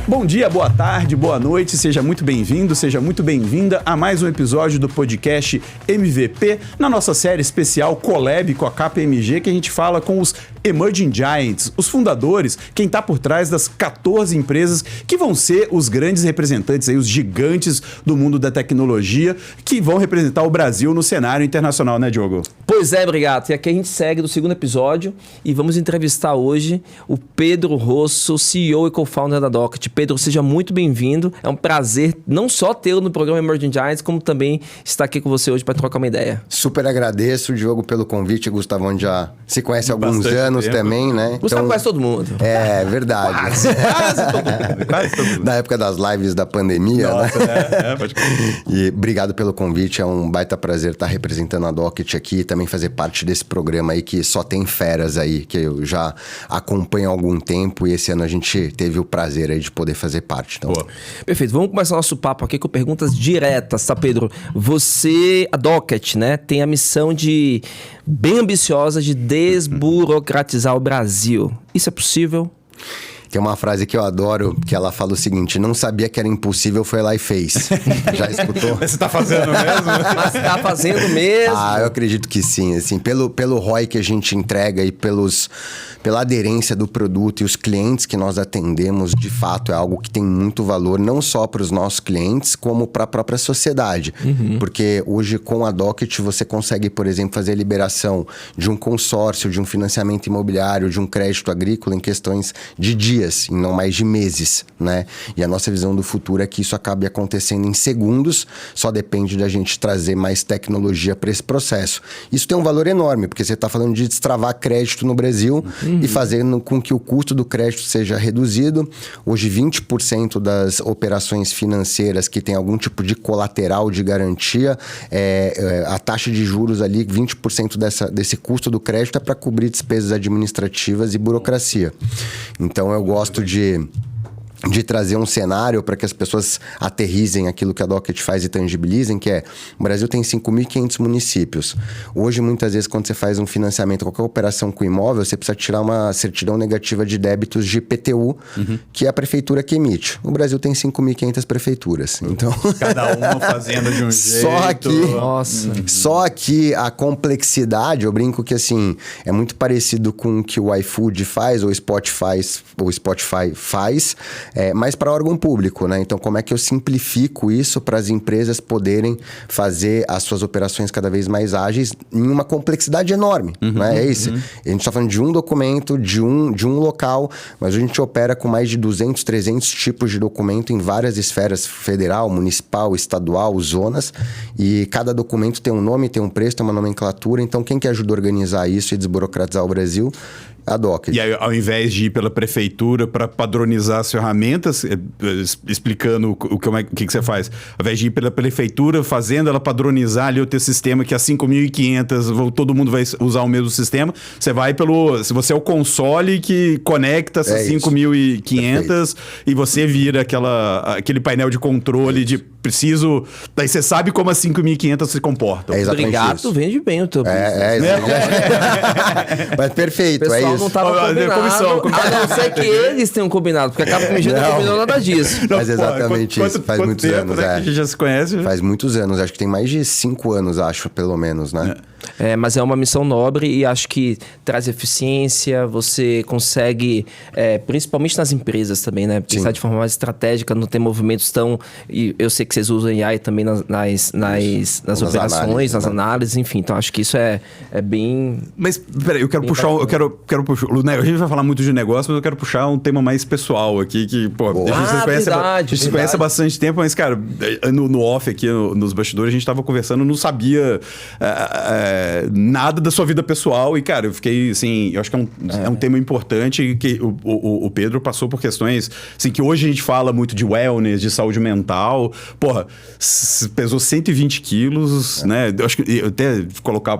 Bom dia, boa tarde, boa noite, seja muito bem-vindo, seja muito bem-vinda a mais um episódio do podcast MVP, na nossa série especial Collab com a KPMG, que a gente fala com os Emerging Giants, os fundadores, quem está por trás das 14 empresas que vão ser os grandes representantes, aí, os gigantes do mundo da tecnologia, que vão representar o Brasil no cenário internacional, né, Diogo? Pois é, obrigado. E aqui a gente segue do segundo episódio e vamos entrevistar hoje o Pedro Rosso, CEO e co-founder da Docket. Pedro, seja muito bem-vindo. É um prazer não só tê-lo no programa Emerging Giants, como também estar aqui com você hoje para trocar uma ideia. Super agradeço, Diogo, pelo convite. Gustavo, onde já se conhece há alguns anos também, né? Gustavo conhece todo mundo. É verdade. Quase todo mundo, quase todo mundo. Na época das lives da pandemia, Nossa, né? pode... E obrigado pelo convite. É um baita prazer estar representando a Docket aqui e também fazer parte desse programa aí que só tem feras aí, que eu já acompanho há algum tempo e esse ano a gente teve o prazer aí de poder fazer parte. Então... Perfeito, vamos começar nosso papo aqui com perguntas diretas, tá, Pedro? Você, a Docket, né, tem a missão bem ambiciosa de desburocratizar o Brasil. Isso é possível? Tem uma frase que eu adoro, que ela fala o seguinte: não sabia que era impossível, foi lá e fez. Já escutou? Você tá fazendo mesmo? Mas tá fazendo mesmo? Eu acredito que sim. Assim, pelo ROI que a gente entrega e pela aderência do produto e os clientes que nós atendemos, de fato, é algo que tem muito valor, não só para os nossos clientes, como para a própria sociedade. Porque hoje, com a Docket, você consegue, por exemplo, fazer a liberação de um consórcio, de um financiamento imobiliário, de um crédito agrícola em questões de dias, e não mais de meses, né? E a nossa visão do futuro é que isso acabe acontecendo em segundos, só depende da gente trazer mais tecnologia para esse processo. Isso tem um valor enorme, porque você está falando de destravar crédito no Brasil e fazendo com que o custo do crédito seja reduzido. Hoje, 20% das operações financeiras que tem algum tipo de colateral de garantia, a taxa de juros ali, 20% desse custo do crédito é para cobrir despesas administrativas e burocracia. Então, eu gosto de trazer um cenário para que as pessoas aterrizem aquilo que a Docket faz e tangibilizem, que é: o Brasil tem 5.500 municípios. Hoje, muitas vezes, quando você faz um financiamento, qualquer operação com imóvel, você precisa tirar uma certidão negativa de débitos de IPTU, que é a prefeitura que emite. O Brasil tem 5.500 prefeituras. Então... Cada uma fazendo de um jeito. Só aqui a complexidade, eu brinco que assim, é muito parecido com o que o iFood faz, ou o Spotify faz, mas para órgão público, né? Então, como é que eu simplifico isso para as empresas poderem fazer as suas operações cada vez mais ágeis em uma complexidade enorme, né? É isso. A gente está falando de um documento, de um local, mas a gente opera com mais de 200, 300 tipos de documento em várias esferas: federal, municipal, estadual, zonas, e cada documento tem um nome, tem um preço, tem uma nomenclatura. Então, quem que ajuda a organizar isso e desburocratizar o Brasil? A Docket. E aí, ao invés de ir pela prefeitura para padronizar as ferramentas, explicando o que você faz, ao invés de ir pela prefeitura, fazendo ela padronizar ali o teu sistema, que as 5.500, todo mundo vai usar o mesmo sistema, você vai se você é o console que conecta essas 5.500 e você vira aquele painel de controle de preciso... Daí você sabe como as 5.500 se comportam. É exatamente Obrigado, isso. Vende bem o teu business. Mas perfeito, o pessoal é isso. Não estava combinado, a não ser que eles tenham combinado, porque a KPMG não combinou nada disso. Mas exatamente isso, faz muitos anos. Que a gente já se conhece? Faz muitos anos, acho que tem mais de 5 anos, acho, pelo menos, né? Mas é uma missão nobre e acho que traz eficiência, você consegue, principalmente nas empresas também, né? Pensar de forma mais estratégica, não ter movimentos tão... E eu sei que vocês usam AI também nas operações, nas análises, enfim. Então, acho que isso é bem... Mas, peraí, eu quero puxar... Né, a gente vai falar muito de negócio, mas eu quero puxar um tema mais pessoal aqui, que, pô... A gente se conhece há bastante tempo, mas, cara, no off aqui, nos bastidores, a gente tava conversando, não sabia nada da sua vida pessoal e, cara, eu fiquei, assim, eu acho que é um tema importante que o Pedro passou por questões, assim, que hoje a gente fala muito de wellness, de saúde mental. Porra, pesou 120 quilos, né? Eu acho que eu até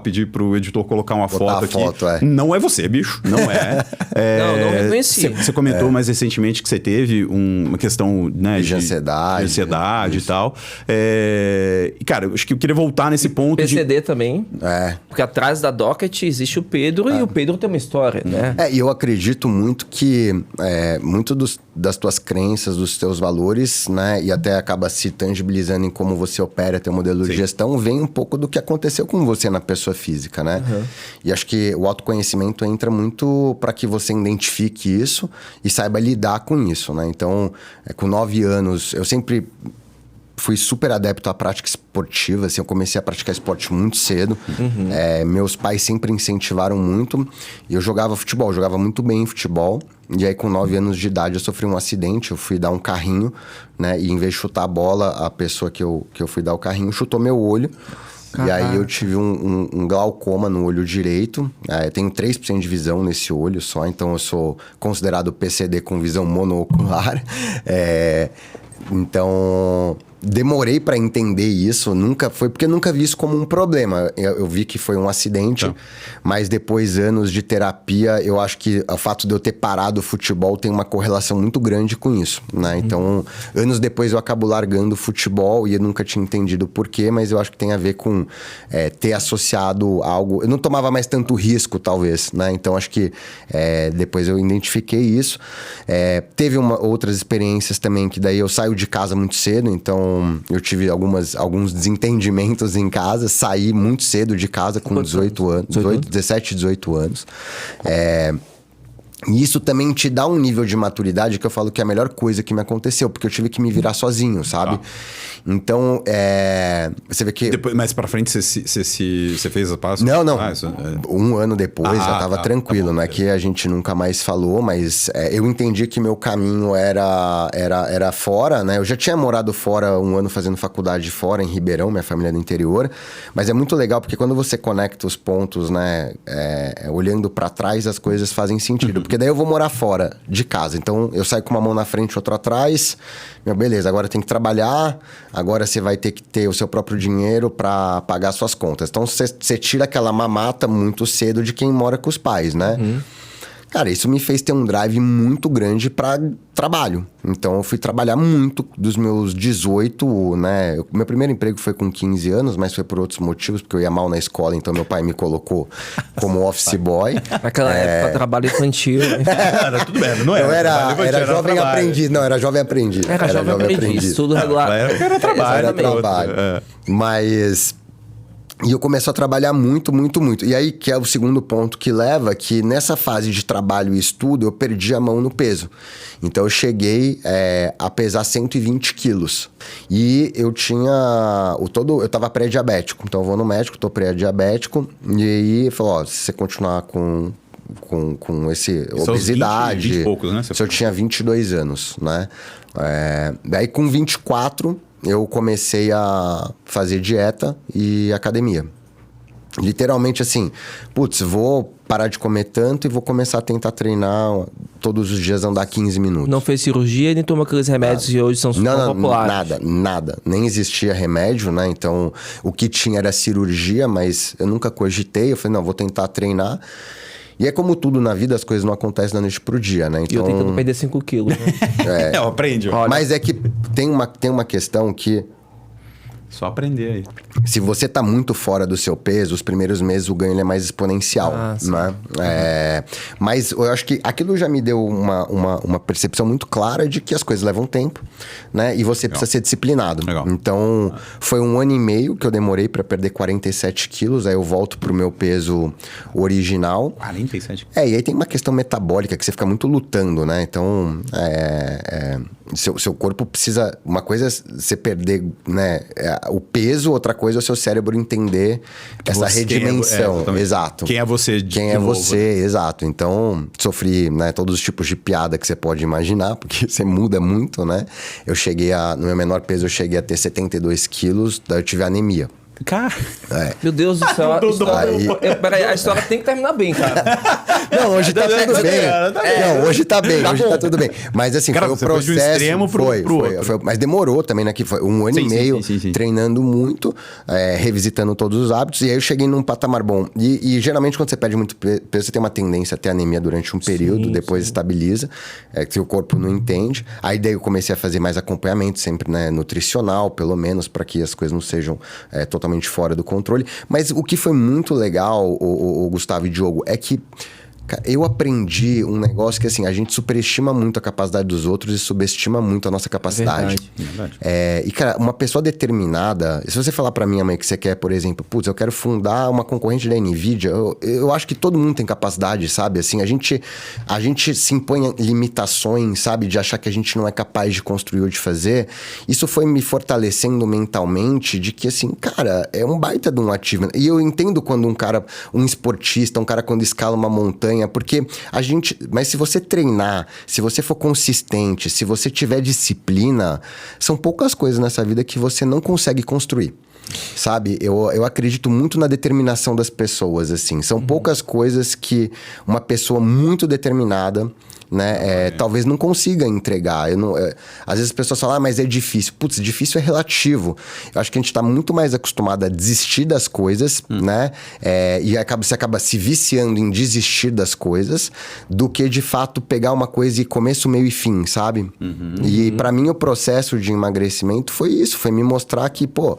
pedir pro editor colocar uma foto aqui. Não é você, bicho. Não é. Não reconheci. Você comentou mais recentemente que você teve uma questão, né, de ansiedade e tal. E, cara, eu acho que eu queria voltar nesse ponto PCD também. Porque atrás da Docket existe o Pedro e o Pedro tem uma história, né? E eu acredito muito que muito das tuas crenças, dos teus valores, né? E até acaba se tangibilizando em como você opera teu modelo de gestão, vem um pouco do que aconteceu com você na pessoa física, né? E acho que o autoconhecimento entra muito para que você identifique isso e saiba lidar com isso, né? Então, com 9 anos, eu sempre fui super adepto à prática esportiva, assim, eu comecei a praticar esporte muito cedo. Meus pais sempre incentivaram muito. E eu jogava futebol, jogava muito bem em futebol. E aí, com 9 anos de idade, eu sofri um acidente. Eu fui dar um carrinho, né? E em vez de chutar a bola, a pessoa que eu fui dar o carrinho chutou meu olho. Caraca. E aí eu tive um glaucoma no olho direito. Eu tenho 3% de visão nesse olho só. Então, eu sou considerado PCD com visão monoocular. Então, demorei para entender isso, porque eu nunca vi isso como um problema. Eu vi que foi um acidente, mas depois anos de terapia, eu acho que o fato de eu ter parado o futebol tem uma correlação muito grande com isso, né? Então, anos depois eu acabo largando o futebol e eu nunca tinha entendido o porquê, mas eu acho que tem a ver com ter associado algo... Eu não tomava mais tanto risco, talvez, né? Então, acho que depois eu identifiquei isso. Teve outras experiências também, que daí eu saio de casa muito cedo, então eu tive alguns desentendimentos em casa, saí muito cedo de casa com 17, 18 anos. E isso também te dá um nível de maturidade que eu falo que é a melhor coisa que me aconteceu, porque eu tive que me virar sozinho, sabe? Então, você vê que... Depois, mais pra frente, você fez o passo? Não. Um ano depois, já tava tranquilo. Tá bom, não é que a gente nunca mais falou, mas eu entendi que meu caminho era fora, né? Eu já tinha morado fora 1 ano fazendo faculdade fora, em Ribeirão, minha família é do interior. Mas é muito legal, porque quando você conecta os pontos, né? Olhando pra trás, as coisas fazem sentido. Porque daí eu vou morar fora de casa. Então, eu saio com uma mão na frente e outra atrás. Beleza, agora tem que trabalhar. Agora você vai ter que ter o seu próprio dinheiro para pagar suas contas. Então, você tira aquela mamata muito cedo de quem mora com os pais, né? Cara, isso me fez ter um drive muito grande para trabalho. Então, eu fui trabalhar muito dos meus 18, né? Meu primeiro emprego foi com 15 anos, mas foi por outros motivos, porque eu ia mal na escola, então meu pai me colocou como office boy. Naquela época, trabalho infantil. Era tudo bem, não era? Era jovem aprendiz. Não, era jovem aprendiz. Era jovem aprendiz, tudo regular. Era trabalho. Era trabalho. Mas... E eu começo a trabalhar muito, muito, muito. E aí, que é o segundo ponto que leva, que nessa fase de trabalho e estudo, eu perdi a mão no peso. Então, eu cheguei a pesar 120 quilos. E eu tinha... Eu tava pré-diabético. Então, eu vou no médico, tô pré-diabético. E aí, ele falou, se você continuar com esse obesidade... 20 e poucos, né? Se eu tinha 22 anos, né? Daí, com 24... eu comecei a fazer dieta e academia. Literalmente assim, vou parar de comer tanto e vou começar a tentar treinar todos os dias, andar 15 minutos. Não fez cirurgia nem tomou aqueles remédios que hoje são super populares? Nada. Nem existia remédio, né? Então, o que tinha era cirurgia, mas eu nunca cogitei. Eu falei, não, vou tentar treinar. E é como tudo na vida, as coisas não acontecem da noite pro dia, né? Então... E eu tentando perder 5 quilos. Né? Eu aprendi. Mas é que tem uma questão que... Só aprender aí. Se você tá muito fora do seu peso, os primeiros meses o ganho é mais exponencial, né? Mas eu acho que aquilo já me deu uma percepção muito clara de que as coisas levam tempo, né? E você precisa ser disciplinado. Então, foi 1 ano e meio que eu demorei para perder 47 quilos. Aí eu volto pro meu peso original. 47? E aí tem uma questão metabólica que você fica muito lutando, né? Então, seu corpo precisa... Uma coisa é você perder, né, o peso, outra coisa é o seu cérebro entender essa redimensão. Exato. Quem é você? Quem é você, exato. Então, sofri, né, todos os tipos de piada que você pode imaginar, porque você muda muito, né? No meu menor peso, eu cheguei a ter 72 quilos, daí eu tive anemia. Cara, meu Deus do céu. Peraí, a história tem que terminar bem, cara. Não, hoje tá tudo bem. Não, hoje tá bem, hoje tá tudo bem. Mas assim, cara, foi o processo. Foi de um extremo pro outro. Mas demorou também, né? Que foi 1 ano e meio treinando muito, revisitando todos os hábitos. E aí eu cheguei num patamar bom. E geralmente, quando você perde muito peso, você tem uma tendência a ter anemia durante um período, depois estabiliza, que o corpo não entende. Aí daí eu comecei a fazer mais acompanhamento, sempre, né, nutricional, pelo menos, para que as coisas não sejam totalmente totalmente fora do controle. Mas o que foi muito legal, o Gustavo e Diogo, é que eu aprendi um negócio que, assim, a gente superestima muito a capacidade dos outros e subestima muito a nossa capacidade. Verdade. E, cara, uma pessoa determinada... Se você falar pra minha mãe que você quer, por exemplo... Putz, eu quero fundar uma concorrente da NVIDIA. Eu acho que todo mundo tem capacidade, sabe? Assim, a gente se impõe limitações, sabe? De achar que a gente não é capaz de construir ou de fazer. Isso foi me fortalecendo mentalmente de que, assim, cara, é um baita de um achievement. E eu entendo quando um esportista, um cara quando escala uma montanha, porque mas se você treinar, se você for consistente, se você tiver disciplina, são poucas coisas nessa vida que você não consegue construir. Sabe? Eu acredito muito na determinação das pessoas, assim. São poucas coisas que uma pessoa muito determinada, né, talvez não consiga entregar. Às vezes as pessoas falam, mas é difícil. Putz, difícil é relativo. Eu acho que a gente tá muito mais acostumado a desistir das coisas, né? E você acaba se viciando em desistir das coisas do que, de fato, pegar uma coisa e começo, meio e fim, sabe? E para mim o processo de emagrecimento foi isso. Foi me mostrar que, pô,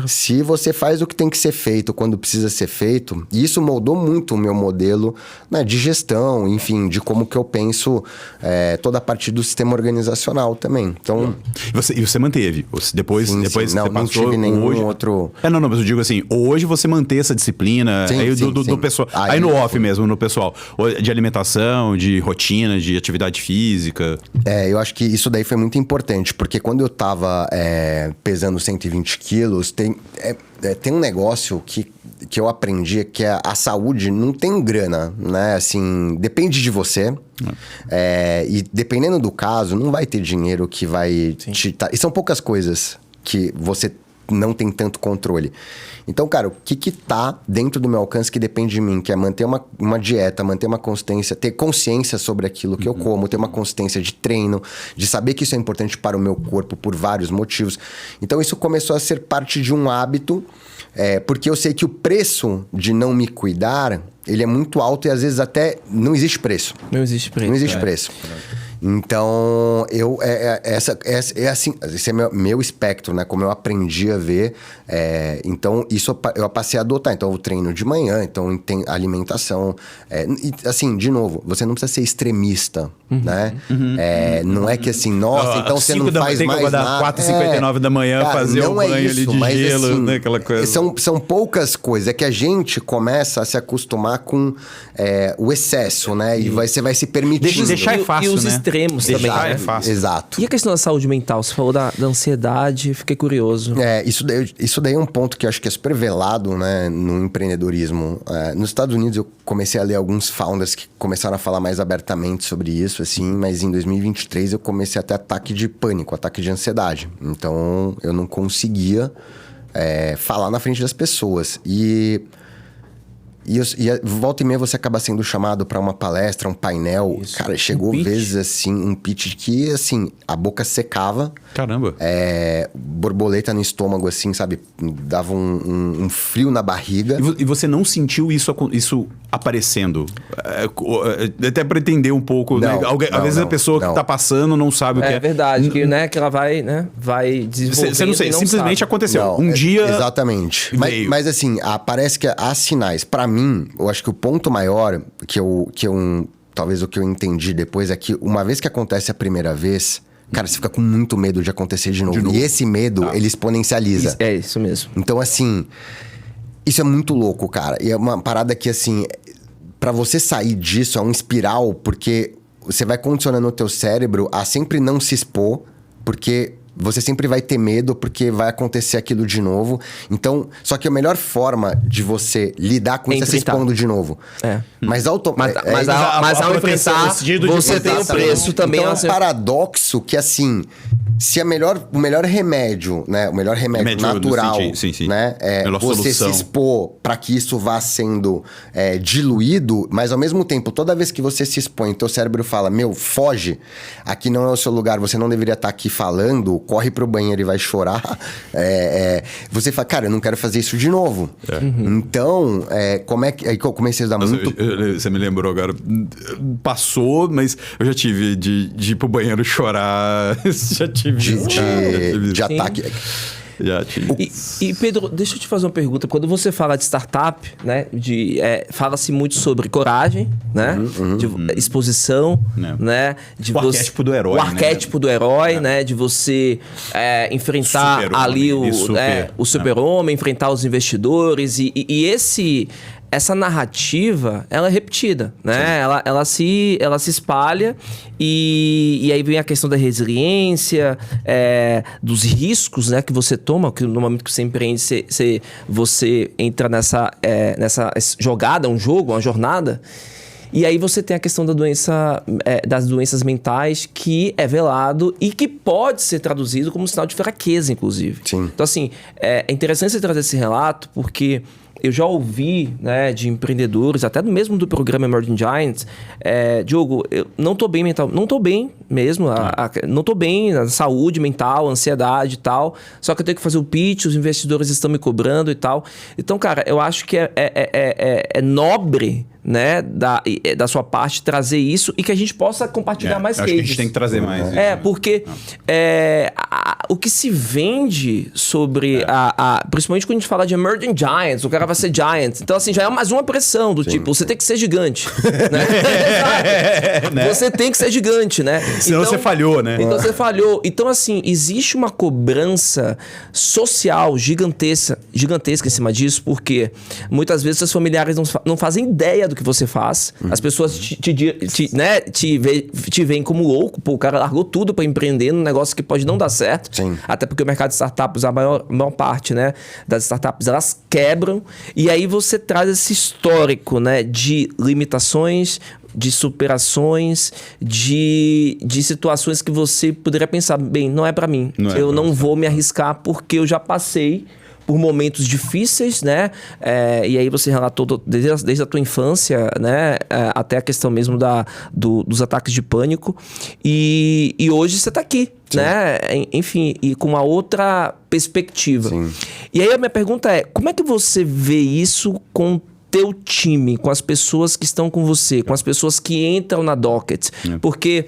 se você faz o que tem que ser feito quando precisa ser feito, e isso moldou muito o meu modelo, né, de gestão, enfim, de como que eu penso toda a parte do sistema organizacional também. Então... E você manteve? Depois Sim. você Não passou tive nenhum outro... Não, mas eu digo assim, hoje você mantém essa disciplina do pessoal. Aí no off mesmo, no pessoal. De alimentação, de rotina, de atividade física. Eu acho que isso daí foi muito importante, porque quando eu tava pesando 120 quilos, tem um negócio que eu aprendi, que é a saúde não tem grana, né? Assim, depende de você. E dependendo do caso, não vai ter dinheiro que vai te... E são poucas coisas que você não tem tanto controle. Então, cara, o que tá dentro do meu alcance que depende de mim, que é manter uma dieta, manter uma consistência, ter consciência sobre aquilo que eu como, ter uma consistência de treino, de saber que isso é importante para o meu corpo por vários motivos. Então, isso começou a ser parte de um hábito, porque eu sei que o preço de não me cuidar, ele é muito alto e às vezes até não existe preço. Não existe preço. Não existe preço. Então, assim, esse é meu espectro, né? Como eu aprendi a ver. Então, isso eu passei a adotar. Então, eu treino de manhã, então tem alimentação. E, assim, de novo, você não precisa ser extremista, né? Não é que assim, nossa, então você não faz mais nada. 4h59 da manhã, cara, fazer o banho ali de gelo, assim, né? Aquela coisa. São poucas coisas. É que a gente começa a se acostumar com o excesso, né? E você vai se permitindo. Deixar é fácil, e os né? extremos também. É fácil. Exato. E a questão da saúde mental? Você falou da ansiedade, fiquei curioso. Isso daí é um ponto que eu acho que é super velado, né, no empreendedorismo. Nos Estados Unidos eu comecei a ler alguns founders que começaram a falar mais abertamente sobre isso, assim, mas em 2023 eu comecei a ter ataque de pânico, ataque de ansiedade. Então eu não conseguia falar na frente das pessoas. E volta e meia você acaba sendo chamado para uma palestra, um painel. Isso. Cara, chegou vezes assim, um pitch que, assim, a boca secava. Caramba. Borboleta no estômago, assim, sabe? Dava um frio na barriga. E você não sentiu isso aparecendo? Até para entender um pouco, não, né? Às vezes a pessoa que tá passando não sabe o que é. É verdade, que, né, que ela vai, né? Vai desenvolvendo. Você não sei, simplesmente sabe. aconteceu. Não, dia. Exatamente. Mas assim, parece que há sinais. Para mim, eu acho que o ponto maior talvez o que eu entendi depois é que uma vez que acontece a primeira vez, cara, você fica com muito medo de acontecer de novo. E esse medo, ele exponencializa. É isso mesmo. Então, assim, isso é muito louco, cara. E é uma parada que, assim, pra você sair disso é um espiral, porque você vai condicionando o teu cérebro a sempre não se expor, porque você sempre vai ter medo, porque vai acontecer aquilo de novo. Então, só que a melhor forma de você lidar com isso é se expondo de novo. Mas ao enfrentar, você tem o preço também. Então, é um paradoxo que, assim, se o melhor remédio, né? O melhor remédio natural, sim. né? Você se expor para que isso vá sendo diluído, mas ao mesmo tempo, toda vez que você se expõe, teu cérebro fala, foge, aqui não é o seu lugar, você não deveria estar aqui falando, corre pro banheiro e vai chorar. Você fala, cara, eu não quero fazer isso de novo. Então, como é que... Aí que eu comecei a dar muito... Você me lembrou agora. Passou, mas eu já tive de ir pro banheiro chorar. Já tive. De ataque. Já tinha. E Pedro, deixa eu te fazer uma pergunta. Quando você fala de startup, né, fala-se muito sobre coragem, né, de exposição, né, de o arquétipo do herói, o arquétipo do herói, né, de você enfrentar ali o super-homem, enfrentar os investidores e essa narrativa, ela é repetida, né? Ela se espalha e aí vem a questão da resiliência, dos riscos, né, que você toma, que no momento que você empreende, você entra nessa jogada, um jogo, uma jornada. E aí você tem a questão das doenças mentais, que é velado e que pode ser traduzido como um sinal de fraqueza, inclusive. Sim. Então, assim, é interessante você trazer esse relato, porque eu já ouvi, né, de empreendedores, até mesmo do programa Emerging Giants, Diogo, eu não tô bem mental, não tô bem mesmo, não tô bem na saúde mental, ansiedade e tal, só que eu tenho que fazer o pitch, os investidores estão me cobrando e tal. Então, cara, eu acho que é nobre, né, da sua parte trazer isso e que a gente possa compartilhar mais cases. Acho que a gente tem que trazer mais isso. Porque o que se vende sobre principalmente quando a gente fala de Emerging Giants, o cara vai ser Giant. Então, assim, já é mais uma pressão do tipo, você tem que ser gigante. Né? Você tem que ser gigante, né? Senão você falhou, né? Então você falhou. Então, assim, existe uma cobrança social gigantesca em cima disso, porque muitas vezes seus familiares não fazem ideia do que você faz. As pessoas te veem como louco. Pô, o cara largou tudo para empreender num negócio que pode não dar certo. Sim. Até porque o mercado de startups, a maior parte, né, das startups, elas quebram. E aí você traz esse histórico, né, de limitações, de superações, de situações que você poderia pensar, bem, não é para mim. Eu não vou me arriscar porque eu já passei por momentos difíceis, né? E aí você relatou desde a tua infância, né? Até a questão mesmo dos ataques de pânico. E hoje você tá aqui, sim, né? Enfim, e com uma outra perspectiva. Sim. E aí a minha pergunta é, como é que você vê isso com teu time, com as pessoas que estão com você, com as pessoas que entram na Docket? Porque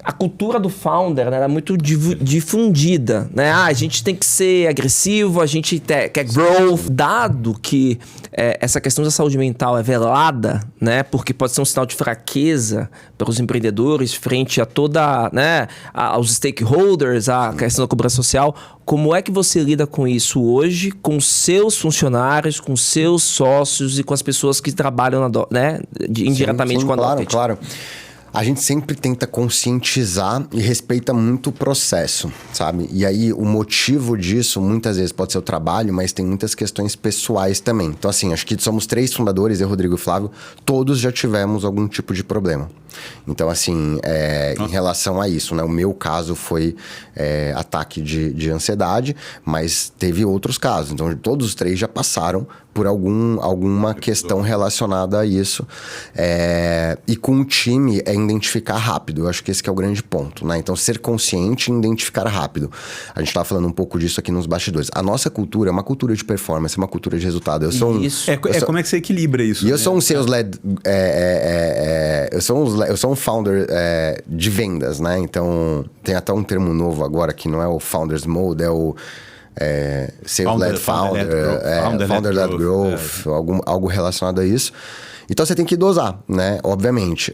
a cultura do founder, né, era muito difundida, né? A gente tem que ser agressivo, a gente quer growth. Dado que essa questão da saúde mental é velada, né? Porque pode ser um sinal de fraqueza para os empreendedores frente a toda, né, aos stakeholders, a questão da cobrança social. Como é que você lida com isso hoje, com seus funcionários, com seus sócios e com as pessoas que trabalham né, indiretamente com a Docket? Claro. A gente sempre tenta conscientizar e respeita muito o processo, sabe? E aí, o motivo disso, muitas vezes, pode ser o trabalho, mas tem muitas questões pessoais também. Então, assim, acho que somos 3 fundadores, eu, Rodrigo e Flávio, todos já tivemos algum tipo de problema. Então, assim, em relação a isso, né? O meu caso foi ataque de ansiedade, mas teve outros casos. Então, todos os 3 já passaram por alguma questão relacionada a isso. E com o time identificar rápido. Eu acho que esse que é o grande ponto, né? Então, ser consciente e identificar rápido. A gente estava falando um pouco disso aqui nos bastidores. A nossa cultura é uma cultura de performance, é uma cultura de resultado. Eu sou como é que você equilibra isso? E eu sou um sales-led... Eu sou um founder de vendas, né? Então, tem até um termo novo agora, que não é o Founders Mode, é o... Sales-led Founder-led Growth, algo relacionado a isso. Então, você tem que dosar, né? Obviamente.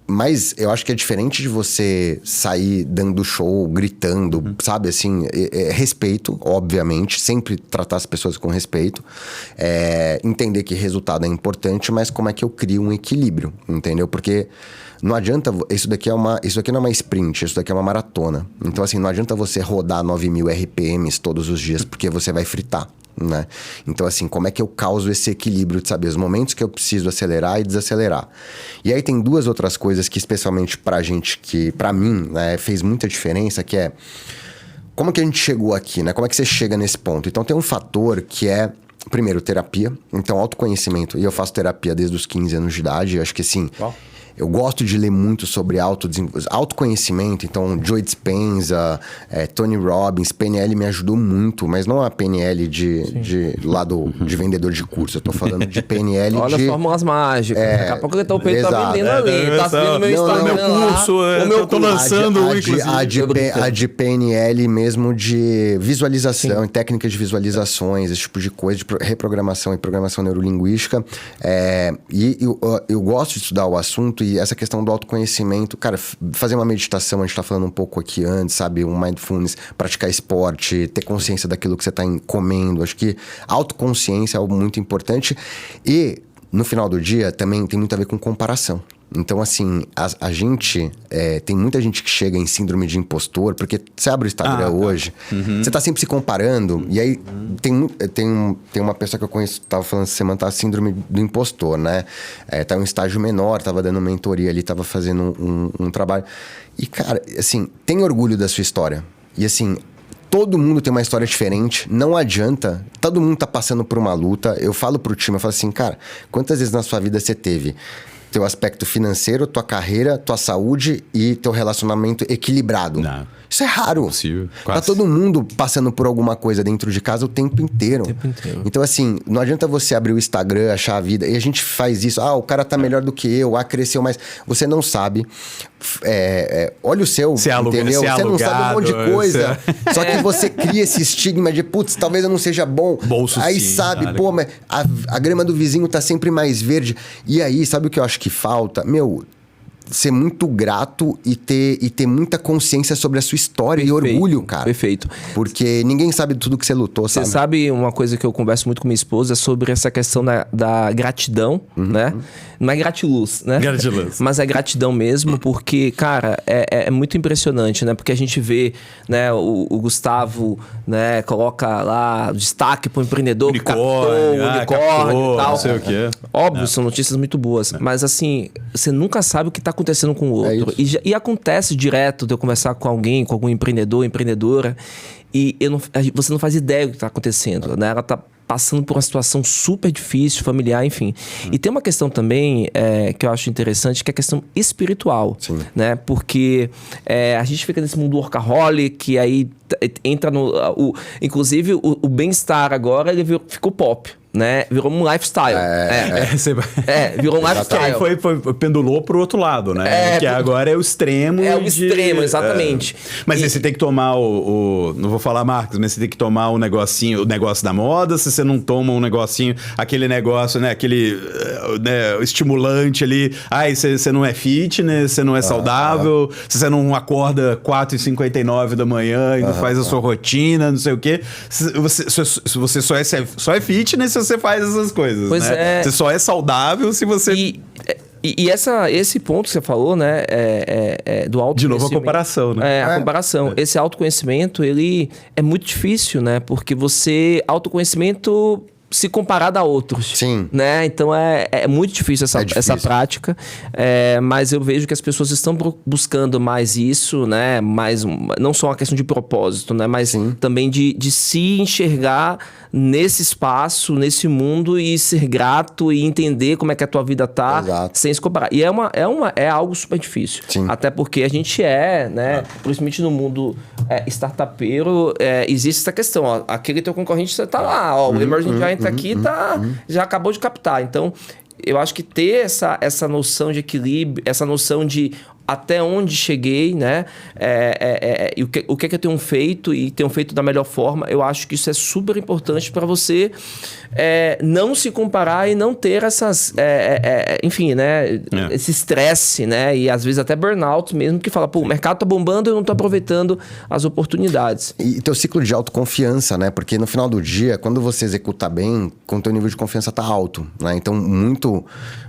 Mas eu acho que é diferente de você sair dando show, gritando, sabe? Assim, respeito, obviamente. Sempre tratar as pessoas com respeito. Entender que resultado é importante, mas como é que eu crio um equilíbrio, entendeu? Porque não adianta... Isso daqui não é uma sprint, isso daqui é uma maratona. Então, assim, não adianta você rodar 9.000 RPMs todos os dias, porque você vai fritar, né? Então, assim, como é que eu causo esse equilíbrio de saber os momentos que eu preciso acelerar e desacelerar? E aí tem 2 outras coisas que, especialmente pra gente, que pra mim, né, fez muita diferença, que é... Como que a gente chegou aqui, né? Como é que você chega nesse ponto? Então, tem um fator que é... Primeiro, terapia. Então, autoconhecimento. E eu faço terapia desde os 15 anos de idade. Eu acho que, assim... eu gosto de ler muito sobre autoconhecimento. Então, Joe Dispenza, Tony Robbins, PNL me ajudou muito. Mas não a PNL de lado de vendedor de curso. Eu tô falando de PNL Olha as fórmulas mágicas. Daqui a pouco o Pedro tá vendendo ali. Tá vendo meu Instagram curso, lá. Eu tô lançando a de PNL mesmo de visualização, técnicas de visualizações, esse tipo de coisa, de reprogramação e programação neurolinguística. E eu gosto de estudar o assunto e essa questão do autoconhecimento. Cara, fazer uma meditação, a gente tá falando um pouco aqui antes, sabe? Um mindfulness, praticar esporte, ter consciência daquilo que você tá comendo. Acho que autoconsciência é algo muito importante. E, no final do dia, também tem muito a ver com comparação. Então, assim, a gente... tem muita gente que chega em síndrome de impostor, porque você abre o Instagram hoje, você tá sempre se comparando, e aí tem uma pessoa que eu conheço, tava falando essa semana, tá síndrome do impostor, né? Tá em um estágio menor, tava dando mentoria ali, tava fazendo um trabalho. E, cara, assim, tem orgulho da sua história. E, assim... Todo mundo tem uma história diferente, não adianta. Todo mundo tá passando por uma luta. Eu falo pro time, eu falo assim, cara, quantas vezes na sua vida você teve teu aspecto financeiro, tua carreira, tua saúde e teu relacionamento equilibrado? Não. Isso é raro. Possível. Tá todo mundo passando por alguma coisa dentro de casa o tempo inteiro. Então, assim, não adianta você abrir o Instagram, achar a vida. E a gente faz isso. O cara tá melhor do que eu. cresceu mais. Você não sabe. Olha o seu, entendeu? Você não sabe um monte de coisa. Só que você cria esse estigma de, putz, talvez eu não seja bom. Aí sabe, mas a grama do vizinho tá sempre mais verde. E aí, sabe o que eu acho que falta? Ser muito grato e ter muita consciência sobre a sua história e orgulho, cara. Perfeito. Porque ninguém sabe tudo que você lutou, sabe? Você sabe uma coisa que eu converso muito com minha esposa sobre essa questão da gratidão, né? Não é gratiluz, né? Gratiluz. Mas é gratidão mesmo, porque, cara, é muito impressionante, né? Porque a gente vê, né, o Gustavo, né, coloca lá destaque pro empreendedor, unicórnio e tal. Não sei o quê. Óbvio, são notícias muito boas. Mas, assim, você nunca sabe o que tá acontecendo com o outro. E acontece direto de eu conversar com alguém, com algum empreendedor, empreendedora, e você não faz ideia do que tá acontecendo, né? Ela tá passando por uma situação super difícil, familiar, enfim. E tem uma questão também que eu acho interessante, que é a questão espiritual, né? Porque a gente fica nesse mundo workaholic, aí entra no... inclusive, o bem-estar agora, ele ficou pop. Né? Virou um lifestyle. Virou um lifestyle. Pendulou pro outro lado, né? Que agora é o extremo. É o extremo, exatamente. Mas você tem que tomar não vou falar marcas, mas você tem que tomar o negócio da moda. Se você não toma um negocinho, aquele negócio, né? Aquele estimulante ali. Você não é fitness, você não é saudável, se você não acorda 4h59 da manhã e não faz a sua rotina, não sei o quê. Se você só é fitness, você faz essas coisas, né? Você só é saudável se você... E esse ponto que você falou, né, do autoconhecimento... De novo a comparação, né? A comparação. Esse autoconhecimento, ele é muito difícil, né? Porque autoconhecimento se comparado a outros. Sim. Né? Então é muito difícil essa prática. Mas eu vejo que as pessoas estão buscando mais isso, né? Não só uma questão de propósito, né? Mas também de se enxergar nesse espaço, nesse mundo e ser grato e entender como é que a tua vida tá sem se comparar. E é algo super difícil. Sim. Até porque a gente né? Principalmente no mundo startupeiro, existe essa questão. Ó, aquele teu concorrente, você tá lá, ó, o Emerging Giant aqui já acabou de captar. Então, eu acho que ter essa noção de equilíbrio, essa noção de até onde cheguei, né? E o que é que eu tenho feito e tenho feito da melhor forma, eu acho que isso é super importante para você não se comparar e não ter essas... enfim, né? Esse estresse, né? E às vezes até burnout mesmo, que fala, o mercado tá bombando e eu não tô aproveitando as oportunidades. E teu ciclo de autoconfiança, né? Porque no final do dia, quando você executa bem, o teu nível de confiança tá alto, né? Então,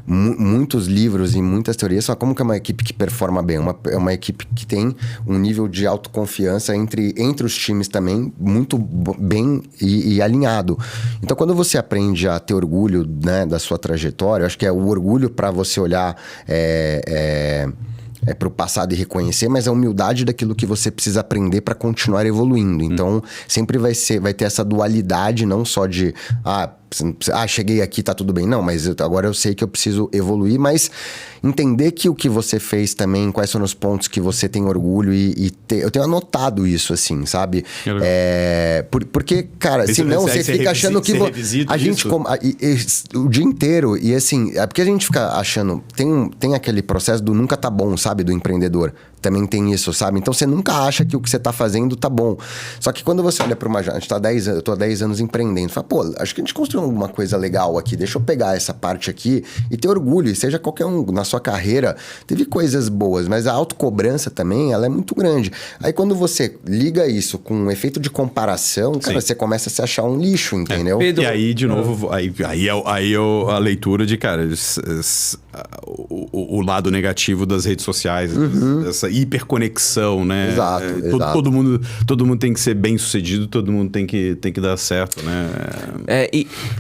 muitos livros e muitas teorias falam como que é uma equipe que performa bem. É uma equipe que tem um nível de autoconfiança entre os times também muito bem e alinhado. Então, quando você aprende a ter orgulho, né, da sua trajetória, eu acho que é o orgulho para você olhar para o passado e reconhecer, mas a humildade daquilo que você precisa aprender para continuar evoluindo. Então, sempre vai ter essa dualidade, não só de... cheguei aqui, tá tudo bem. Não, mas agora eu sei que eu preciso evoluir, mas entender que o que você fez também, quais são os pontos que você tem orgulho eu tenho anotado isso, assim, sabe? Porque, cara, senão você fica achando que... A gente... o dia inteiro, e assim, é porque a gente fica achando... Tem aquele processo do nunca tá bom, sabe? Do empreendedor. Também tem isso, sabe? Então você nunca acha que o que você tá fazendo tá bom. Só que quando você olha pra a gente tá eu tô há 10 anos empreendendo. Fala, pô, acho que a gente construiu alguma coisa legal aqui. Deixa eu pegar essa parte aqui e ter orgulho. E seja qualquer um na sua carreira, teve coisas boas, mas a autocobrança também, ela é muito grande. Aí quando você liga isso com um efeito de comparação, cara, você começa a se achar um lixo, entendeu? E aí, de novo, aí a leitura de, cara, o lado negativo das redes sociais, essa hiperconexão, né? Exato. Todo mundo tem que ser bem sucedido, todo mundo tem que dar certo, né?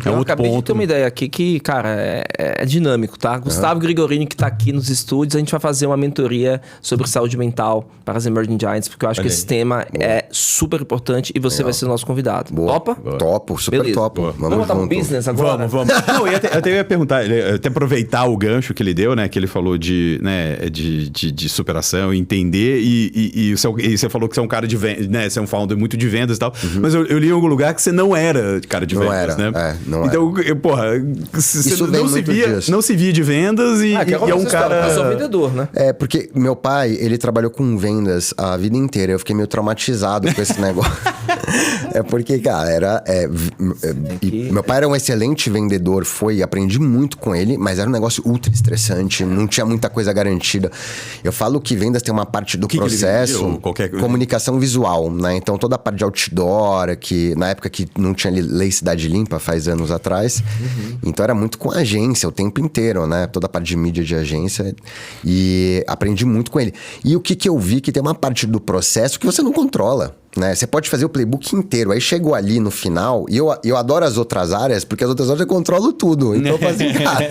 Eu acabei de ter uma ideia aqui que, cara, é dinâmico, tá? Gustavo Grigorini, que tá aqui nos estúdios, a gente vai fazer uma mentoria sobre saúde mental para as Emerging Giants, porque eu acho que esse tema é super importante e você vai ser o nosso convidado. Topa? Topo, super Beleza. topo. Vamos botar um business agora? Vamos. Não, eu até ia perguntar, até aproveitar o gancho que ele deu, né? Que ele falou de superação, entender, e você falou que você é um cara de vendas, né? Você é um founder muito de vendas e tal. Mas eu li em algum lugar que você não era cara de vendas, né? Então, porra, você não se via de vendas e é um cara... Eu sou vendedor, né? Porque meu pai, ele trabalhou com vendas a vida inteira. Eu fiquei meio traumatizado com esse negócio. Porque, cara, meu pai era um excelente vendedor, aprendi muito com ele, mas era um negócio ultra estressante, não tinha muita coisa garantida. Eu falo que vendas tem uma parte do processo, comunicação visual, né? Então toda a parte de outdoor, que na época que não tinha lei Cidade Limpa, faz anos atrás, então era muito com a agência o tempo inteiro, né? Toda a parte de mídia de agência, e aprendi muito com ele. E o que eu vi que tem uma parte do processo que você não controla. Né? Você pode fazer o playbook inteiro. Aí chegou ali no final, e eu adoro as outras áreas, porque as outras áreas eu controlo tudo. Então, assim, cara...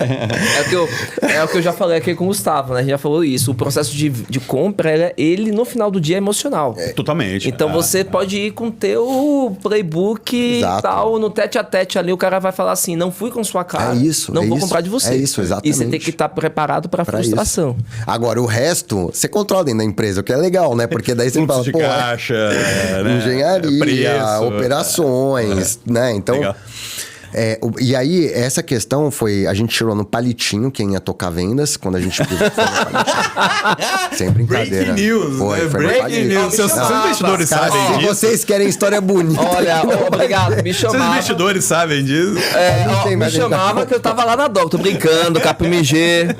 É o que eu já falei aqui com o Gustavo, né? A gente já falou isso. O processo de compra, ele no final do dia é emocional. Totalmente. Então você pode ir com o teu playbook e tal, no tete a tete ali, o cara vai falar assim, não fui com sua cara, não vou comprar de você. É isso, exatamente. E você tem que estar preparado pra frustração. Isso. Agora, o resto, você controla dentro da empresa, o que é legal, né? Porque daí você fala, de caixa... Né? Engenharia, operações, né? Então, e aí, essa questão foi... A gente tirou no palitinho quem ia tocar vendas, quando a gente... Sem brincadeira. Breaking news, foi breaking news. Seus investidores sabem disso. Se vocês querem história bonita... Olha, obrigado, me chamava. Seus investidores sabem disso. Me chamava que eu tava lá na DOC, tô brincando, KPMG.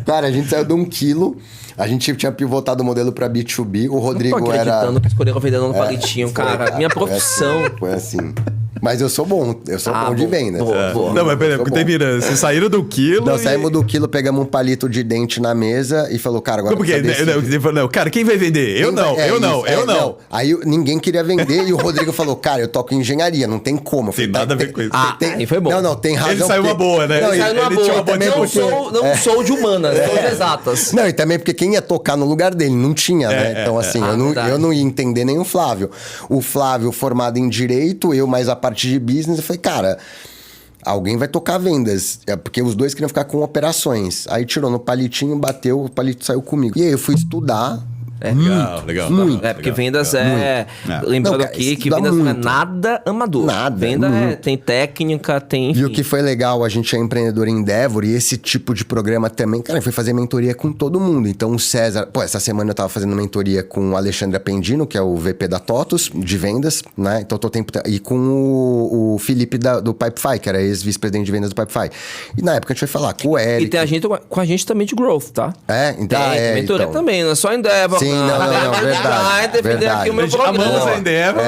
Cara, a gente saiu de 1 quilo... A gente tinha pivotado o modelo para B2B. O Rodrigo não tô acreditando que escolheram vendendo no palitinho, cara. Minha profissão. Foi assim. Mas eu sou bom. Eu sou bom de venda. Não, mas peraí, termina. Vocês saíram do quilo. Nós saímos do quilo, pegamos um palito de dente na mesa e falou, cara, agora. Não, cara, quem vai vender? Eu não. Aí ninguém queria vender e o Rodrigo falou, cara, eu toco em engenharia, não tem como. Tem nada a ver com isso. Aí foi bom. Não, tem razão. Ele saiu uma boa, né? Ele saiu uma boa. Não sou de humanas, sou de exatas. Não, e também porque quem ia tocar no lugar dele não tinha, né? Então, assim, eu não ia entender nem o Flávio. O Flávio formado em Direito, eu mais a parte de business, eu falei, cara... Alguém vai tocar vendas. Porque os dois queriam ficar com operações. Aí tirou no palitinho, bateu, o palito saiu comigo. E aí eu fui estudar... Legal. Muito. Porque vendas lembrando aqui que vendas não é nada amador. Venda tem técnica, tem... Enfim. E o que foi legal, a gente é empreendedor em Endeavor e esse tipo de programa também, cara, foi fazer mentoria com todo mundo. Então o César... essa semana eu tava fazendo mentoria com o Alexandre Appendino, que é o VP da TOTUS, de vendas, né? Então tô tempo... E com o Felipe do Pipefy, que era ex-vice-presidente de vendas do Pipefy. E na época a gente foi falar com o Eric. E tem com a gente também de growth, tá? Então... mentoria também, não é só Endeavor. Sim, não, verdade. Defender aqui o meu programa. Amamos a Endeavor.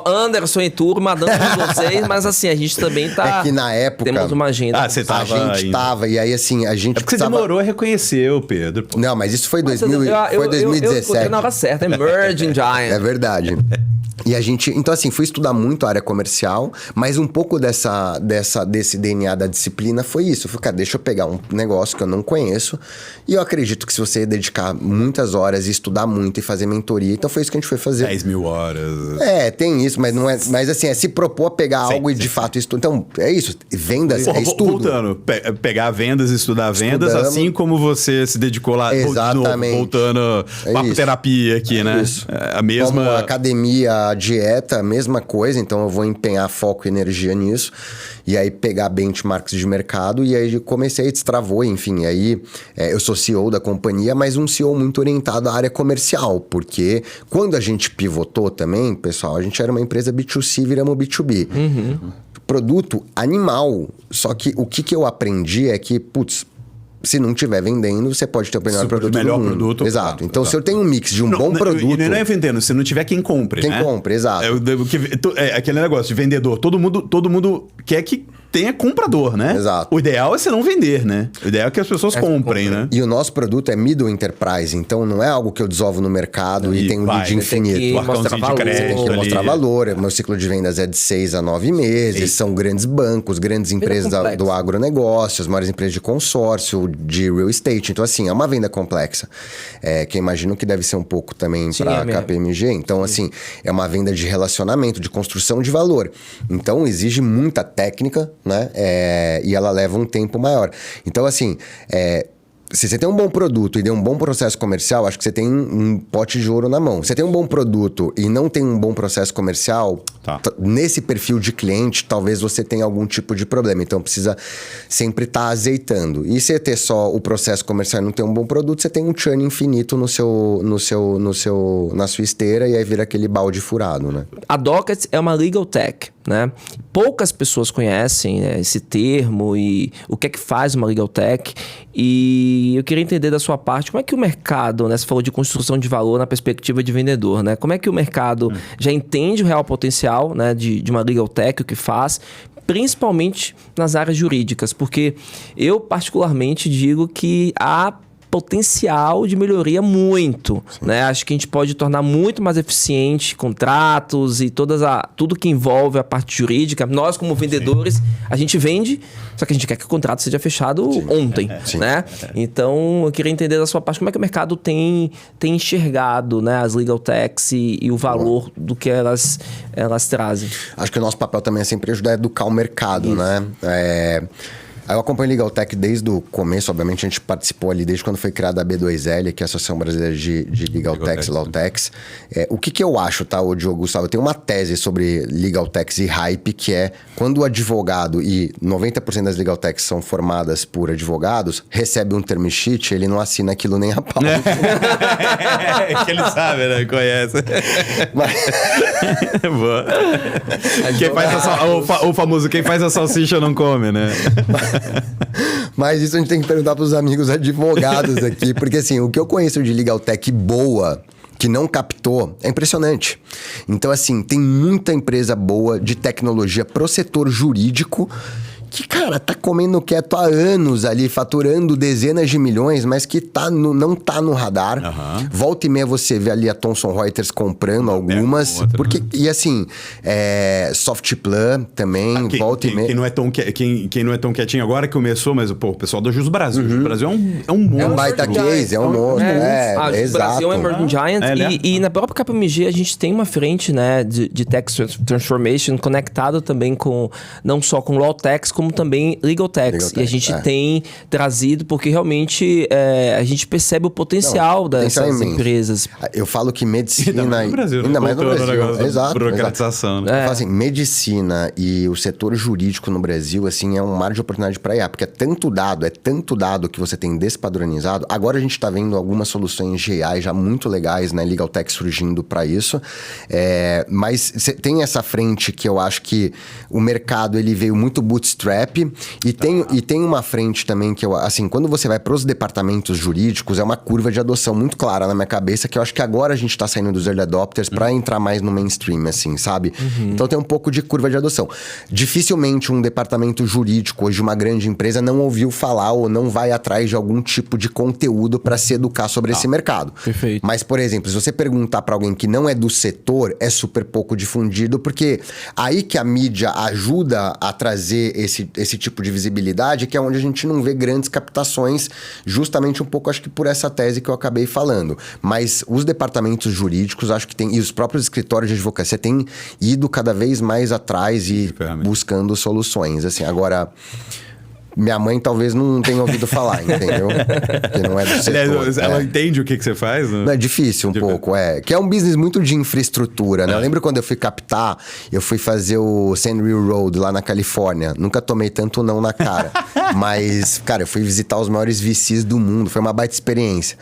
Anderson e turma, dando vocês, mas assim, a gente também tá... É que na época... Temos uma agenda. Você tava A gente tava, e aí assim, a gente... É porque você demorou a reconhecer o Pedro. Pô. Não, mas isso foi 2017. Eu na hora certa, Emerging Giant. É verdade. E a gente... Então, assim, fui estudar muito a área comercial, mas um pouco desse DNA da disciplina foi isso. Eu falei, cara, deixa eu pegar um negócio que eu não conheço. E eu acredito que se você dedicar muitas horas e estudar muito e fazer mentoria... Então, foi isso que a gente foi fazer. 10 mil horas. Tem isso, mas não é... Mas, assim, é se propor a pegar algo e, de fato, estudar. Então, é isso. Vendas é estudo. Voltando, pegar vendas, estudar vendas, assim como você se dedicou lá... Exatamente. Voltando, papo terapia aqui, né? Isso. A mesma... Como a academia, a dieta, a mesma coisa. Então, eu vou empenhar foco e energia nisso. E aí, pegar benchmarks de mercado. E aí, comecei, destravou, enfim. E aí, eu sou CEO da companhia, mas um CEO muito orientado à área comercial. Porque quando a gente pivotou também, pessoal, a gente era uma empresa B2C, viramos B2B. Produto animal. Só que o que eu aprendi é que, se não estiver vendendo, você pode ter o melhor produto do mundo. Produto. Exato. Então, se eu tenho um mix de um bom produto... E não é vendendo, se não tiver quem compre, Quem compre, exato. Aquele negócio de vendedor. Todo mundo quer que tenha comprador, né? Exato. O ideal é você não vender, né? O ideal é que as pessoas comprem, né? E o nosso produto é middle enterprise, então não é algo que eu desovo no mercado e tenho lead infinito. Tem que mostrar valor. Você tem que mostrar valor. Meu ciclo de vendas é de 6 a 9 meses. São grandes bancos, grandes empresas do agronegócio, as maiores empresas de consórcio, de real estate. Então, assim, é uma venda complexa. Que eu imagino que deve ser um pouco também para a KPMG. Então, assim, é uma venda de relacionamento, de construção de valor. Então, exige muita técnica, né? E ela leva um tempo maior. Então, assim, se você tem um bom produto e tem um bom processo comercial, acho que você tem um pote de ouro na mão. Se você tem um bom produto e não tem um bom processo comercial, nesse perfil de cliente, talvez você tenha algum tipo de problema. Então, precisa sempre estar azeitando. E se você ter só o processo comercial e não ter um bom produto, você tem um churn infinito na sua esteira e aí vira aquele balde furado, né? A Docket é uma legal tech, né? Poucas pessoas conhecem, né, esse termo e o que é que faz uma legal tech. E eu queria entender da sua parte, como é que o mercado, né? Você falou de construção de valor na perspectiva de vendedor, né? Como é que o mercado já entende o real potencial, né, de uma legal tech, o que faz, principalmente nas áreas jurídicas? Porque eu particularmente digo que há potencial de melhoria muito, né? Acho que a gente pode tornar muito mais eficiente contratos e tudo que envolve a parte jurídica. Nós, como vendedores, a gente vende, só que a gente quer que o contrato seja fechado ontem, né? Então, eu queria entender da sua parte como é que o mercado tem enxergado, né, as legal techs e o valor do que elas trazem. Acho que o nosso papel também é sempre ajudar a educar o mercado, né? Eu acompanho Legal Tech desde o começo, obviamente a gente participou ali desde quando foi criada a B2L, que é a Associação Brasileira de Legal Techs, Law Techs. O que eu acho, tá, o Diogo Gustavo? Eu tenho uma tese sobre Legal Techs e hype, que é quando o advogado, e 90% das Legal Techs são formadas por advogados, recebe um term sheet, ele não assina aquilo nem a pau. Que ele sabe, né? Conhece. Boa. Quem faz o famoso, quem faz a salsicha não come, né? Mas isso a gente tem que perguntar para os amigos advogados aqui, porque assim, o que eu conheço de Legal Tech boa, que não captou, é impressionante. Então assim, tem muita empresa boa de tecnologia pro setor jurídico que, cara, tá comendo quieto há anos ali, faturando dezenas de milhões, mas que não tá no radar. Volta e meia você vê ali a Thomson Reuters comprando algumas. Porque, e assim, Softplan também, volta e meia. Quem não é tão quietinho agora que começou, mas o pessoal do Jus Brasil. O Jus Brasil é um monstro. É um baita case, é um monstro. O Jus Brasil é um emerging giant. E na própria KPMG a gente tem uma frente, né, de tech transformation conectado também com, não só com law techs, como também legal techs. E a gente tem trazido, porque realmente a gente percebe o potencial dessas empresas. Eu falo que medicina... Ainda mais no Brasil. Ainda mais no Brasil. Exato. Burocratização. Né? Eu falo assim, medicina e o setor jurídico no Brasil, assim, é um mar de oportunidade para IA, porque é tanto dado que você tem despadronizado. Agora a gente está vendo algumas soluções de AI já muito legais, né? Legal tech surgindo para isso. Mas tem essa frente que eu acho que o mercado ele veio muito bootstrap bootstrap. E tem uma frente também que assim, quando você vai para os departamentos jurídicos, é uma curva de adoção muito clara na minha cabeça, que eu acho que agora a gente está saindo dos early adopters para entrar mais no mainstream, assim, sabe? Então tem um pouco de curva de adoção. Dificilmente um departamento jurídico hoje, uma grande empresa, não ouviu falar ou não vai atrás de algum tipo de conteúdo para se educar sobre esse mercado. Perfeito. Mas, por exemplo, se você perguntar para alguém que não é do setor, é super pouco difundido, porque aí que a mídia ajuda a trazer esse tipo de visibilidade, que é onde a gente não vê grandes captações, justamente um pouco, acho que por essa tese que eu acabei falando. Mas os departamentos jurídicos, acho que tem, e os próprios escritórios de advocacia têm ido cada vez mais atrás e buscando soluções. Assim, agora, minha mãe talvez não tenha ouvido falar, entendeu? Que não é do setor. Ela entende o que você faz? Não é difícil um pouco, Que é um business muito de infraestrutura, né? Eu lembro quando eu fui captar, eu fui fazer o Sand Hill Road lá na Califórnia. Nunca tomei tanto não na cara. Mas, cara, eu fui visitar os maiores VCs do mundo. Foi uma baita experiência.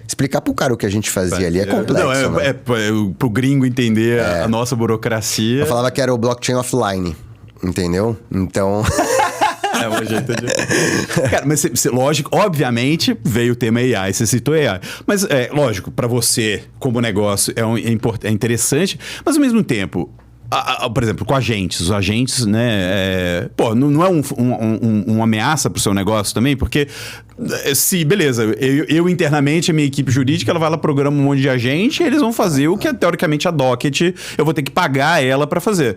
Explicar pro cara o que a gente fazia ali é complexo, né? Pro gringo entender a nossa burocracia. Eu falava que era o blockchain offline, entendeu? Então... É um jeito de... Cara, mas lógico, obviamente veio o tema AI, você citou AI. Mas, lógico, para você, como negócio, é interessante, mas ao mesmo tempo... por exemplo, com agentes. Os agentes, né? Não é uma ameaça pro seu negócio também? Porque se, beleza, eu internamente, a minha equipe jurídica, ela vai lá, programa um monte de agente, e eles vão fazer o que, teoricamente, a Docket, eu vou ter que pagar ela para fazer.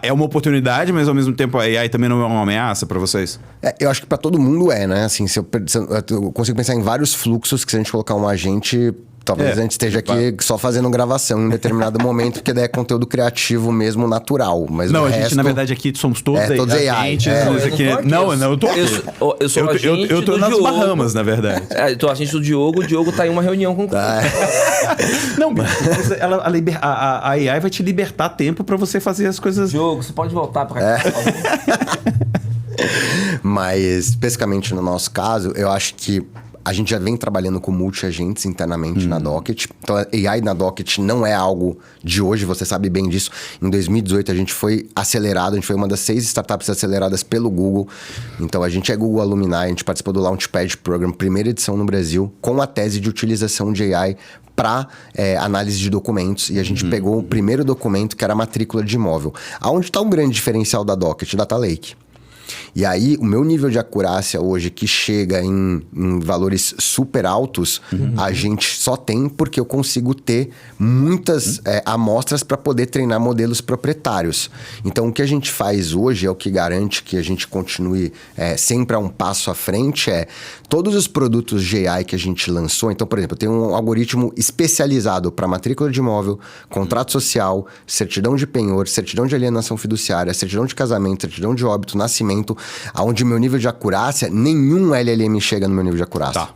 É uma oportunidade, mas ao mesmo tempo a AI também não é uma ameaça para vocês? Eu acho que para todo mundo né? Assim, eu consigo pensar em vários fluxos que se a gente colocar um agente... Talvez a gente esteja aqui só fazendo gravação em determinado momento, porque daí é conteúdo criativo mesmo, natural. Mas não, a gente, na verdade, aqui somos todos agentes. Não, eu tô aqui. Eu sou agente eu tô do nas Diogo. Bahamas, na verdade. Eu tô agente do Diogo, o Diogo tá em uma reunião com o Não, mas a AI vai te libertar tempo pra você fazer as coisas... Diogo, você pode voltar pra cá, por favor? Mas, especificamente no nosso caso, eu acho que a gente já vem trabalhando com multi-agentes internamente na Docket. Então, a AI na Docket não é algo de hoje, você sabe bem disso. Em 2018, a gente foi acelerado, a gente foi uma das 6 startups aceleradas pelo Google. Então, a gente é Google Alumni, a gente participou do Launchpad Program, primeira edição no Brasil, com a tese de utilização de AI para análise de documentos. E a gente pegou o primeiro documento, que era a matrícula de imóvel. Aonde está um grande diferencial da Docket? Data Lake. E aí, o meu nível de acurácia hoje, que chega em valores super altos, a gente só tem porque eu consigo ter muitas amostras para poder treinar modelos proprietários. Então, o que a gente faz hoje é o que garante que a gente continue sempre a um passo à frente, todos os produtos de AI que a gente lançou. Então, por exemplo, eu tenho um algoritmo especializado para matrícula de imóvel, contrato social, certidão de penhor, certidão de alienação fiduciária, certidão de casamento, certidão de óbito, nascimento, onde meu nível de acurácia, nenhum LLM chega no meu nível de acurácia. Tá.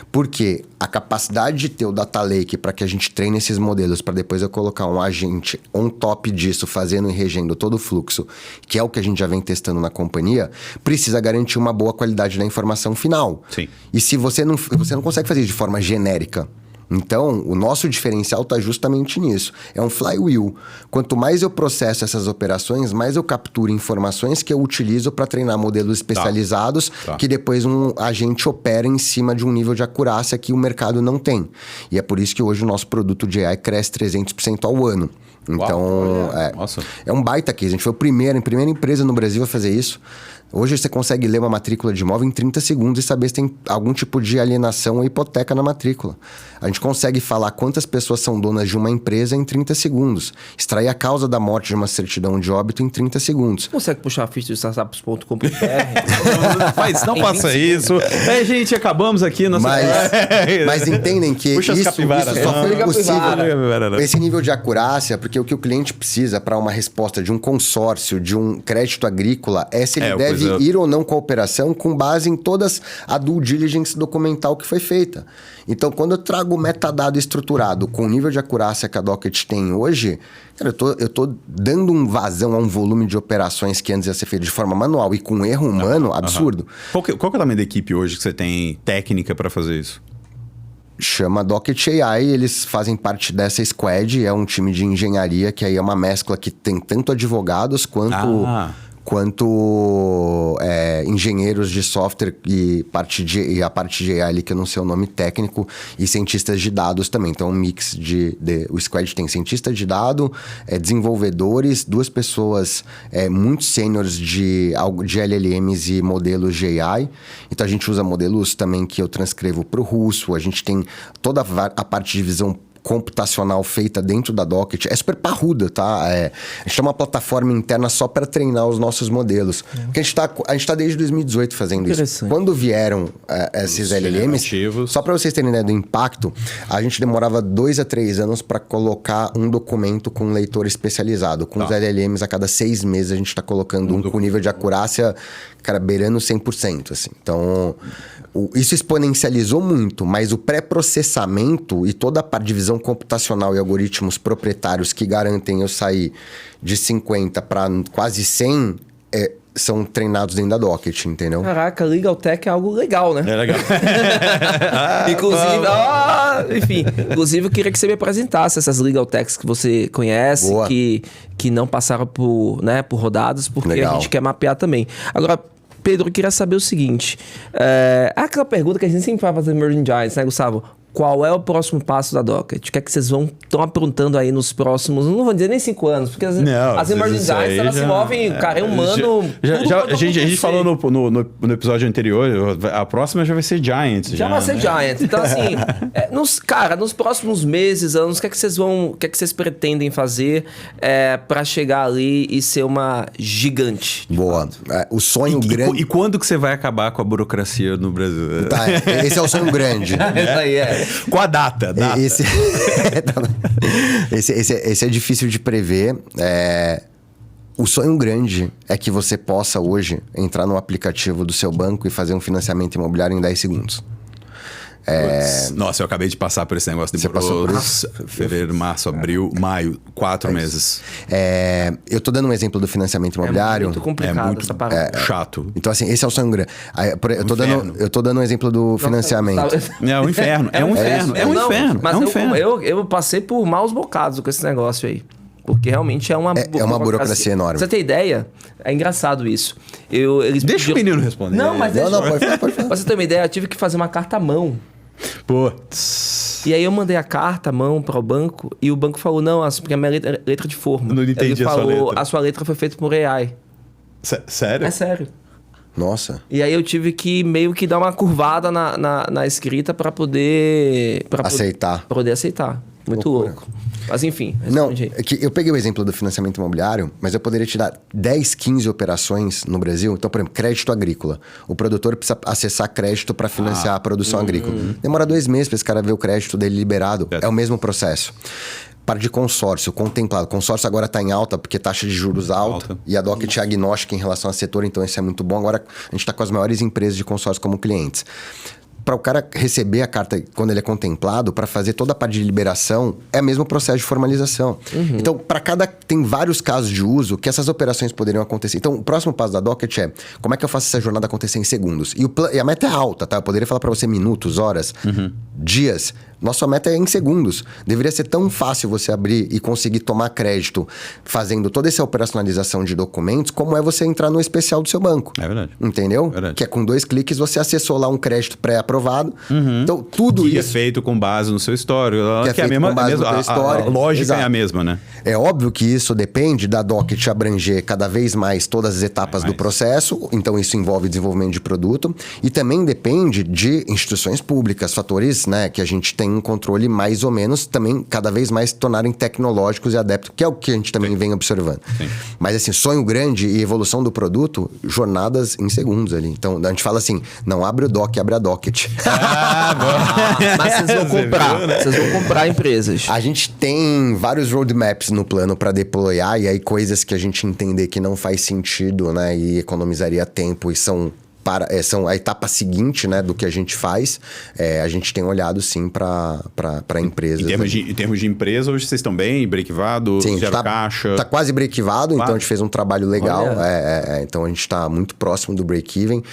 Porque a capacidade de ter o data lake para que a gente treine esses modelos para depois eu colocar um agente on top disso, fazendo e regendo todo o fluxo, que é o que a gente já vem testando na companhia, precisa garantir uma boa qualidade da informação final. Sim. E se você não consegue fazer isso de forma genérica. Então, o nosso diferencial está justamente nisso. É um flywheel. Quanto mais eu processo essas operações, mais eu capturo informações que eu utilizo para treinar modelos especializados que depois um agente opera em cima de um nível de acurácia que o mercado não tem. E é por isso que hoje o nosso produto de AI cresce 300% ao ano. Então, é um baita case. A gente foi a primeira empresa no Brasil a fazer isso. Hoje você consegue ler uma matrícula de imóvel em 30 segundos e saber se tem algum tipo de alienação ou hipoteca na matrícula. A gente consegue falar quantas pessoas são donas de uma empresa em 30 segundos. Extrair a causa da morte de uma certidão de óbito em 30 segundos. Você consegue puxar a ficha do startups.com.br? Não faça isso. Gente, acabamos aqui. Mas entendem que isso só foi possível esse nível de acurácia, porque o que o cliente precisa para uma resposta de um consórcio, de um crédito agrícola, se ele deve ir ou não com a operação com base em todas a due diligence documental que foi feita. Então, quando eu trago o metadado estruturado com o nível de acurácia que a Docket tem hoje, cara, eu tô dando um vazão a um volume de operações que antes ia ser feito de forma manual e com erro humano absurdo. Qual que é o tamanho da equipe hoje que você tem técnica para fazer isso? Chama Docket AI, eles fazem parte dessa squad, é um time de engenharia que aí é uma mescla que tem tanto advogados quanto engenheiros de software e a parte de AI ali, que eu não sei o nome técnico, e cientistas de dados também. Então, um mix o squad tem cientista de dado, desenvolvedores, 2 pessoas muito sêniores de LLMs e modelos de AI. Então, a gente usa modelos também que eu transcrevo para o russo. A gente tem toda a parte de visão computacional feita dentro da Docket. É super parruda, tá? A gente tem uma plataforma interna só para treinar os nossos modelos. Porque a gente tá desde 2018 fazendo isso. Quando vieram esses LLMs, só para vocês terem ideia do impacto, a gente demorava 2 a 3 anos para colocar um documento com um leitor especializado. Com os LLMs, a cada 6 meses a gente está colocando um com nível de acurácia, cara, beirando 100%, assim. Então, isso exponencializou muito, mas o pré-processamento e toda a parte de visão computacional e algoritmos proprietários que garantem eu sair de 50 para quase 100 são treinados dentro da Docket, entendeu? Caraca, Legal Tech é algo legal, né? É legal. Inclusive, eu queria que você me apresentasse essas Legal Techs que você conhece, que não passaram por rodadas, porque a gente quer mapear também. Agora, Pedro, eu queria saber o seguinte. Aquela pergunta que a gente sempre faz para Emerging Giants, né, Gustavo? Qual é o próximo passo da Docket? O que é que vocês estão aprontando aí nos próximos... Não vou dizer nem 5 anos, porque as Emerging Giants, elas se movem... Cara, é humano... A gente falou no episódio anterior, a próxima já vai ser Giants. Já vai ser Giants. Então, assim... nos próximos meses, anos, o que é que vocês pretendem fazer para chegar ali e ser uma gigante? Boa. O sonho grande... E quando que você vai acabar com a burocracia no Brasil? Tá, esse é o sonho grande. Isso aí Com a data. Esse é difícil de prever. O sonho grande é que você possa hoje entrar no aplicativo do seu banco e fazer um financiamento imobiliário em 10 segundos. Nossa, eu acabei de passar por esse negócio. Demorou fevereiro, março, abril, maio, 4 meses. Eu tô dando um exemplo do financiamento imobiliário. É muito complicado essa parada. Chato. Então, assim, esse é o sonho grande. Eu tô dando um exemplo do financiamento. É um inferno. É um inferno. Mas eu passei por maus bocados com esse negócio aí. Porque realmente é uma burocracia enorme. Pra você ter ideia, é engraçado isso. Deixa o menino responder. Não, mas pode falar. Pra você ter uma ideia, eu tive que fazer uma carta à mão. Putz. E aí eu mandei a carta à mão para o banco e o banco falou, não, porque a minha letra de forma. Eu não entendi. Ele falou, a sua letra foi feita por AI. Sério? É sério. Nossa. E aí eu tive que meio que dar uma curvada na escrita para poder... aceitar. Para poder aceitar. Muito louco. Mas enfim, eu peguei o exemplo do financiamento imobiliário, mas eu poderia te dar 10, 15 operações no Brasil. Então, por exemplo, crédito agrícola. O produtor precisa acessar crédito para financiar a produção agrícola. Demora 2 meses para esse cara ver o crédito dele liberado. É o mesmo processo. Parte de consórcio, contemplado. Consórcio agora está em alta porque taxa de juros alta. E a Docket é agnóstica em relação ao setor, então isso é muito bom. Agora a gente está com as maiores empresas de consórcio como clientes. Para o cara receber a carta quando ele é contemplado, para fazer toda a parte de liberação, é o mesmo processo de formalização. Então, tem vários casos de uso que essas operações poderiam acontecer. Então, o próximo passo da Docket é como é que eu faço essa jornada acontecer em segundos? E a meta é alta, tá? Eu poderia falar para você minutos, horas, dias. Nossa meta é em segundos. Deveria ser tão fácil você abrir e conseguir tomar crédito fazendo toda essa operacionalização de documentos, como é você entrar no especial do seu banco. É verdade. Entendeu? Verdade. Que é com 2 cliques você acessou lá um crédito pré-aprovado. Então, tudo isso... é feito com base no seu histórico. Que é feito com base no seu histórico. A lógica Exato. é a mesma, né? É óbvio que isso depende da Docket abranger cada vez mais todas as etapas do processo. Então, isso envolve desenvolvimento de produto. E também depende de instituições públicas, fatores, né, que a gente tem um controle mais ou menos, também cada vez mais tornarem tecnológicos e adeptos, que é o que a gente também vem observando. Sim. Mas assim, sonho grande e evolução do produto, jornadas em segundos ali. Então, a gente fala assim, não abre o doc, abre a Docket. Mas vocês vão comprar, viu, né? Vocês vão comprar empresas. A gente tem vários roadmaps no plano para deployar, e aí coisas que a gente entender que não faz sentido, né, e economizaria tempo e são são a etapa seguinte, né, do que a gente faz, a gente tem olhado sim para empresas. Em termos de empresa, hoje vocês estão bem? Breakivado? Sim, zero caixa? Tá quase breakivado, então a gente fez um trabalho legal. Então a gente está muito próximo do break-even,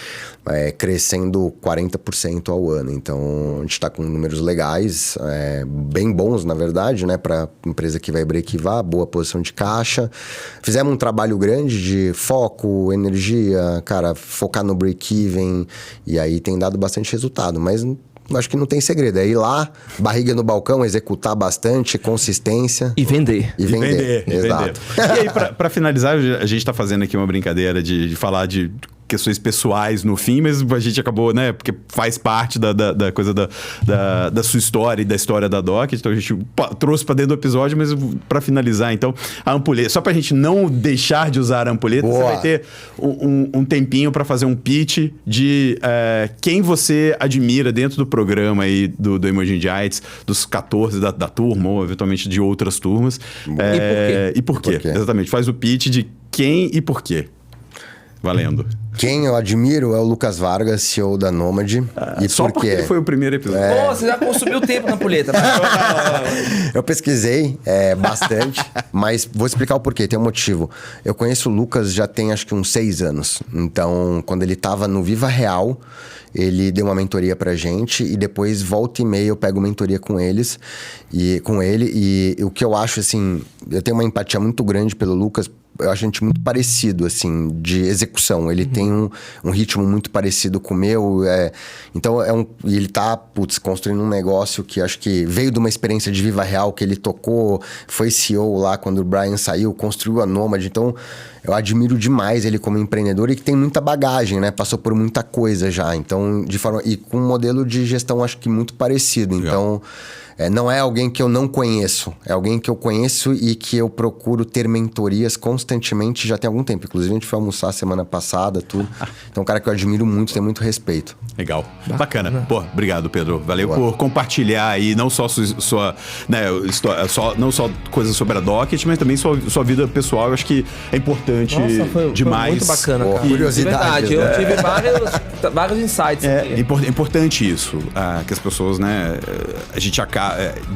crescendo 40% ao ano. Então a gente está com números legais, bem bons, na verdade, né, para empresa que vai breakivar, boa posição de caixa. Fizemos um trabalho grande de foco, energia, cara, focar no break-even, e aí tem dado bastante resultado, mas acho que não tem segredo. É ir lá, barriga no balcão, executar bastante, consistência. E vender. E vender. Exato. E aí, para finalizar, a gente tá fazendo aqui uma brincadeira de falar de questões pessoais no fim, mas a gente acabou, né? Porque faz parte da coisa da sua história e da história da Docket. Então a gente trouxe para dentro do episódio, mas para finalizar, então, a ampulheta. Só pra gente não deixar de usar a ampulheta, você vai ter um tempinho para fazer um pitch de quem você admira dentro do programa aí do Emerging Giants, dos 14 da turma, ou eventualmente de outras turmas. E por quê? Exatamente. Faz o pitch de quem e por quê. Valendo. Quem eu admiro é o Lucas Vargas, CEO da Nomad. E só por quê? porque ele foi o primeiro episódio. Pô, você já consumiu tempo na ampulheta. Eu pesquisei bastante, mas vou explicar o porquê, tem um motivo. Eu conheço o Lucas já tem acho que uns 6 anos. Então, quando ele estava no Viva Real, ele deu uma mentoria pra gente e depois, volta e meia, eu pego mentoria com ele. E o que eu acho, assim, eu tenho uma empatia muito grande pelo Lucas. Eu acho a gente muito parecido, assim, de execução. Ele tem um ritmo muito parecido com o meu. Então, e ele tá, construindo um negócio que acho que veio de uma experiência de Viva Real que ele tocou, foi CEO lá quando o Brian saiu, construiu a Nomad. Então, eu admiro demais ele como empreendedor e que tem muita bagagem, né? Passou por muita coisa já. Então, e com um modelo de gestão, acho que muito parecido. Então, não é alguém que eu não conheço. É alguém que eu conheço e que eu procuro ter mentorias constantemente já tem algum tempo. Inclusive, a gente foi almoçar semana passada, tudo. Então, é um cara que eu admiro muito, tenho muito respeito. Legal. Bacana. Pô, obrigado, Pedro. Valeu por compartilhar aí não só sua né, não só coisas sobre a Docket, mas também sua vida pessoal. Eu acho que é importante demais. Foi muito bacana, cara. Curiosidade. De verdade, eu tive vários insights. É importante isso, que as pessoas, né, a gente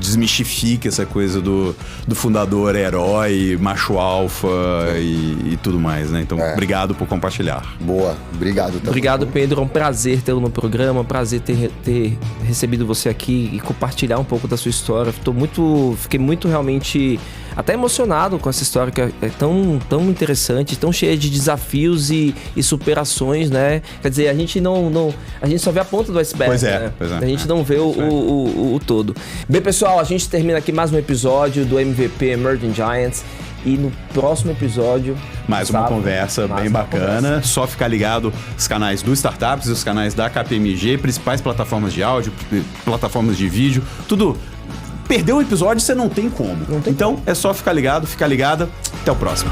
desmistifique essa coisa do fundador herói, macho alfa e tudo mais, né? Então, obrigado por compartilhar. Boa, obrigado também. Obrigado, Pedro. É um prazer tê-lo no programa, um prazer ter recebido você aqui e compartilhar um pouco da sua história. Fiquei muito realmente até emocionado com essa história que é tão interessante, tão cheia de desafios e superações, né? Quer dizer, a gente a gente só vê a ponta do iceberg, né? A gente não vê o todo. Bem, pessoal, a gente termina aqui mais um episódio do MVP Emerging Giants. E no próximo episódio... Mais uma conversa bem bacana. Só ficar ligado os canais do Startups e os canais da KPMG, principais plataformas de áudio, plataformas de vídeo, tudo. Perdeu o episódio, você não tem como. Então, é só ficar ligado, ficar ligada. Até o próximo.